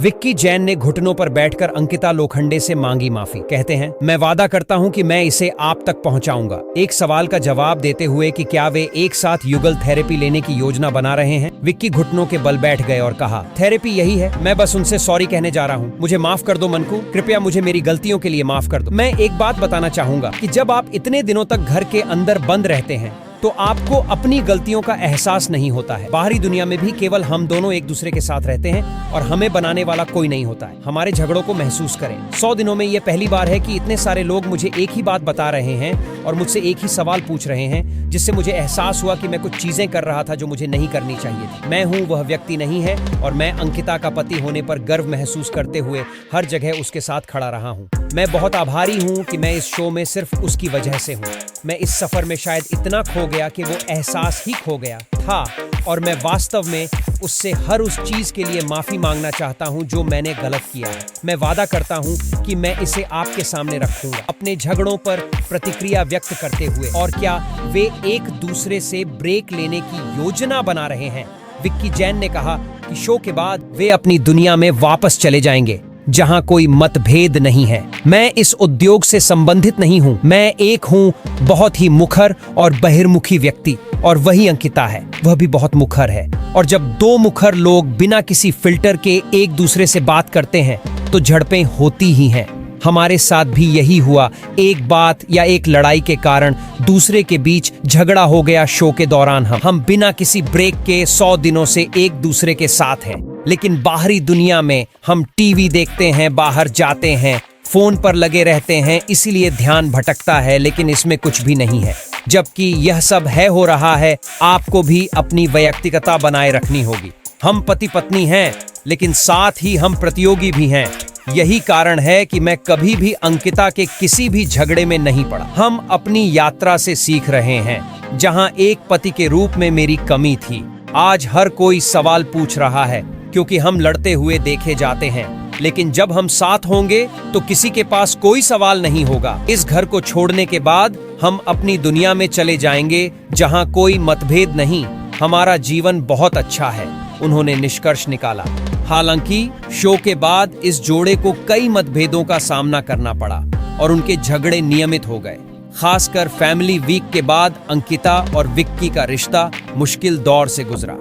विक्की जैन ने घुटनों पर बैठकर अंकिता लोखंडे से मांगी माफी। कहते हैं, मैं वादा करता हूं कि मैं इसे आप तक पहुंचाऊंगा। एक सवाल का जवाब देते हुए कि क्या वे एक साथ युगल थेरेपी लेने की योजना बना रहे हैं, विक्की घुटनों के बल बैठ गए और कहा, थेरेपी यही है, मैं बस उनसे सॉरी कहने जा रहा हूँ। मुझे माफ कर दो मनकू, कृपया मुझे मेरी गलतियों के लिए माफ कर दो। मैं एक बात बताना चाहूंगा कि जब आप इतने दिनों तक घर के अंदर बंद रहते हैं तो आपको अपनी गलतियों का एहसास नहीं होता है। बाहरी दुनिया में भी केवल हम दोनों एक दूसरे के साथ रहते हैं और हमें बनाने वाला कोई नहीं होता है। हमारे झगड़ों को महसूस करें। 100 दिनों में ये पहली बार है कि इतने सारे लोग मुझे एक ही बात बता रहे हैं और मुझसे एक ही सवाल पूछ रहे हैं, जिससे मुझे एहसास हुआ कि मैं कुछ चीजें कर रहा था जो मुझे नहीं करनी चाहिए थी। मैं हूँ वह व्यक्ति नहीं है और मैं अंकिता का पति होने पर गर्व महसूस करते हुए हर जगह उसके साथ खड़ा रहा हूँ। मैं बहुत आभारी हूँ कि मैं इस शो में सिर्फ उसकी वजह से हूँ। मैं इस सफर में शायद इतना खो गया कि वो एहसास ही खो गया था और मैं वास्तव में उससे हर उस चीज के लिए माफी मांगना चाहता हूं जो मैंने गलत किया है। मैं वादा करता हूं कि मैं इसे आपके सामने रखूंगा, अपने झगड़ों पर प्रतिक्रिया व्यक्त करते हुए। और क्या वे एक दूसरे से ब्रेक लेने की योजना बना रहे हैं? विक्की जैन ने कहा कि शो के बाद वे अपनी दुनिया में वापस चले जाएंगे जहां कोई मतभेद नहीं है। मैं इस उद्योग से संबंधित नहीं हूं। मैं एक हूं बहुत ही मुखर और बहिर्मुखी व्यक्ति, और वही अंकिता है, वह भी बहुत मुखर है। और जब दो मुखर लोग बिना किसी फिल्टर के एक दूसरे से बात करते हैं तो झड़पें होती ही हैं। हमारे साथ भी यही हुआ। एक बात या एक लड़ाई के कारण दूसरे के बीच झगड़ा हो गया। शो के दौरान हम बिना किसी ब्रेक के 100 दिनों से एक दूसरे के साथ हैं, लेकिन बाहरी दुनिया में हम टीवी देखते हैं, बाहर जाते हैं, फोन पर लगे रहते हैं, इसीलिए ध्यान भटकता है, लेकिन इसमें कुछ भी नहीं है। जबकि यह सब हो रहा है, आपको भी अपनी वैयक्तिकता बनाए रखनी होगी। हम पति पत्नी हैं, लेकिन साथ ही हम प्रतियोगी भी हैं। यही कारण है कि मैं कभी भी अंकिता के किसी भी झगड़े में नहीं पड़ा। हम अपनी यात्रा से सीख रहे हैं। जहां एक पति के रूप में मेरी कमी थी, आज हर कोई सवाल पूछ रहा है, क्योंकि हम लड़ते हुए देखे जाते हैं। लेकिन जब हम साथ होंगे तो किसी के पास कोई सवाल नहीं होगा। इस घर को छोड़ने के बाद हम अपनी दुनिया में चले जाएंगे जहां कोई मतभेद नहीं। हमारा जीवन बहुत अच्छा है, उन्होंने निष्कर्ष निकाला। हालांकि शो के बाद इस जोड़े को कई मतभेदों का सामना करना पड़ा और उनके झगड़े नियमित हो गए। खासकर फैमिली वीक के बाद अंकिता और विक्की का रिश्ता मुश्किल दौर से गुजरा।